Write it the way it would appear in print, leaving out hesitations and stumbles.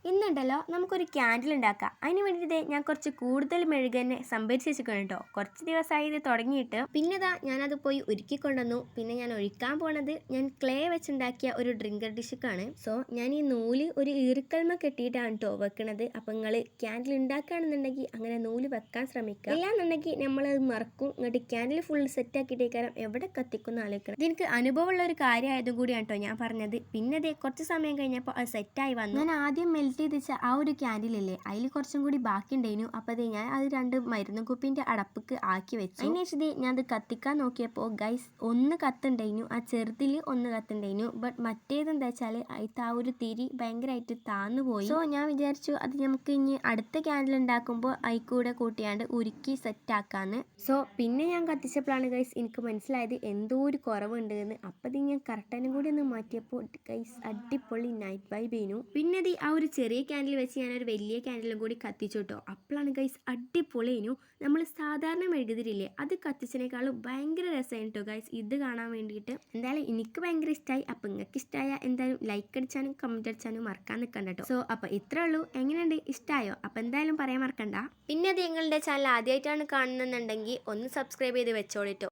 ഇന്നുണ്ടല്ലോ നമുക്കൊരു ക്യാൻഡിൽ ഉണ്ടാക്കാം. അതിന് വേണ്ടിയിട്ട് ഞാൻ കുറച്ച് കൂടുതൽ മെഴുക് തന്നെ സംഭരിച്ച് വെച്ചിരിക്കണം കേട്ടോ. കുറച്ച് ദിവസമായി ഇത് തുടങ്ങിയിട്ട്. പിന്നെ ഞാനത് പോയി ഒരുക്കി കൊണ്ടുവന്നു. പിന്നെ ഞാൻ ഒഴിക്കാൻ പോണത് ഞാൻ ക്ലേ വെച്ചുണ്ടാക്കിയ ഒരു ഡ്രിങ്കർ ഡിഷക്കാണ്. സോ ഞാൻ ഈ നൂല് ഒരു ഈർക്കൽമ കെട്ടിയിട്ടാണ് കേട്ടോ വെക്കണത്. അപ്പം നിങ്ങൾ ക്യാൻഡിൽ ഉണ്ടാക്കുകയാണെന്നുണ്ടെങ്കിൽ അങ്ങനെ നൂല് വെക്കാൻ ശ്രമിക്കുക. ഇല്ലാന്നുണ്ടെങ്കിൽ നമ്മളത് മറക്കും. ഇങ്ങോട്ട് ക്യാൻഡിൽ ഫുൾ സെറ്റ് ആക്കിയിട്ടേക്കാരം എവിടെ കത്തിക്കുന്ന ആലോചിക്കണം. ഇതെനിക്ക് അനുഭവമുള്ള ഒരു കാര്യമായതും കൂടിയാണ് കേട്ടോ ഞാൻ പറഞ്ഞത്. പിന്നെ കുറച്ച് സമയം കഴിഞ്ഞപ്പോൾ അത് സെറ്റായി വന്നു. ഞാൻ ആദ്യം മെൽറ്റ് ചെയ്ത് വെച്ച ആ ഒരു ക്യാൻഡിലല്ലേ, അതിൽ കുറച്ചും കൂടി ബാക്കി ഉണ്ടായിരുന്നു. അപ്പോൾ ഞാൻ അത് 2 മരുന്ന് കുപ്പിൻ്റെ അടപ്പിക്ക് ആക്കി വെച്ചു. അതിനുശേഷം ഞാൻ അത് കത്തിക്കാൻ നോക്കിയപ്പോൾ ഗൈസ് ഒന്ന് കത്തുണ്ടായിരുന്നു. ആ ചെറുതിൽ ഒന്ന് കത്തുണ്ടായിരുന്നു. ബട്ട് മറ്റേതെന്താ വെച്ചാൽ അതിൽ ആ ഒരു തിരി ഭയങ്കരമായിട്ട് താന്നു പോയി. സോ ഞാൻ വിചാരിച്ചു അത് നമുക്ക് ഇനി അടുത്ത ക്യാൻഡിൽ ഉണ്ടാക്കുമ്പോൾ അതിൽ കൂടെ കൂട്ടിയാണ്ട് ഉരുക്കി സെറ്റാക്കാന്ന്. സോ പിന്നെ ഞാൻ കത്തിച്ചപ്പോഴാണ് ഗൈസ് എനിക്ക് മനസ്സിലായത് എന്തോ ഒരു കുറവുണ്ട് എന്ന്. അപ്പോൾ ഞാൻ കർട്ടനും കൂടി ഒന്ന് മാറ്റിയപ്പോൾ ഗൈസ് അടിപൊളി നൈറ്റ് വൈബ് ചെയ്യുന്നു. പിന്നെ ആ ഒരു ചെറിയ ക്യാൻഡിൽ വെച്ച് ഞാനൊരു വലിയ ക്യാൻഡിലും കൂടി കത്തിച്ചു കേട്ടോ. അപ്പോഴാണ് ഗൈസ് അടിപൊളി ചെയ്യുന്നു. നമ്മൾ സാധാരണ മെഴുകുതിരില്ലേ അത് കത്തിച്ചതിനേക്കാളും ഭയങ്കര രസമാണ് കേട്ടോ ഗൈസ് ഇത് കാണാൻ വേണ്ടിയിട്ട്. എന്തായാലും എനിക്ക് ഭയങ്കര ഇഷ്ടമായി. അപ്പം നിങ്ങൾക്ക് ഇഷ്ടമായ എന്തായാലും ലൈക്ക് അടിച്ചാനും കമൻറ്റ് അടിച്ചാനും മറക്കാൻ നിൽക്കണ്ട കേട്ടോ. സോ അപ്പോൾ ഇത്രേ ഉള്ളൂ. എങ്ങനെയുണ്ട്, ഇഷ്ടമായോ? അപ്പോൾ എന്തായാലും പറയാൻ മറക്കണ്ട. പിന്നെ നിങ്ങളുടെ ചാനൽ ആദ്യമായിട്ടാണ് കാണുന്നുണ്ടെങ്കിൽ ഒന്ന് സബ്സ്ക്രൈബ് ചെയ്ത് വെച്ചോളിട്ടോ.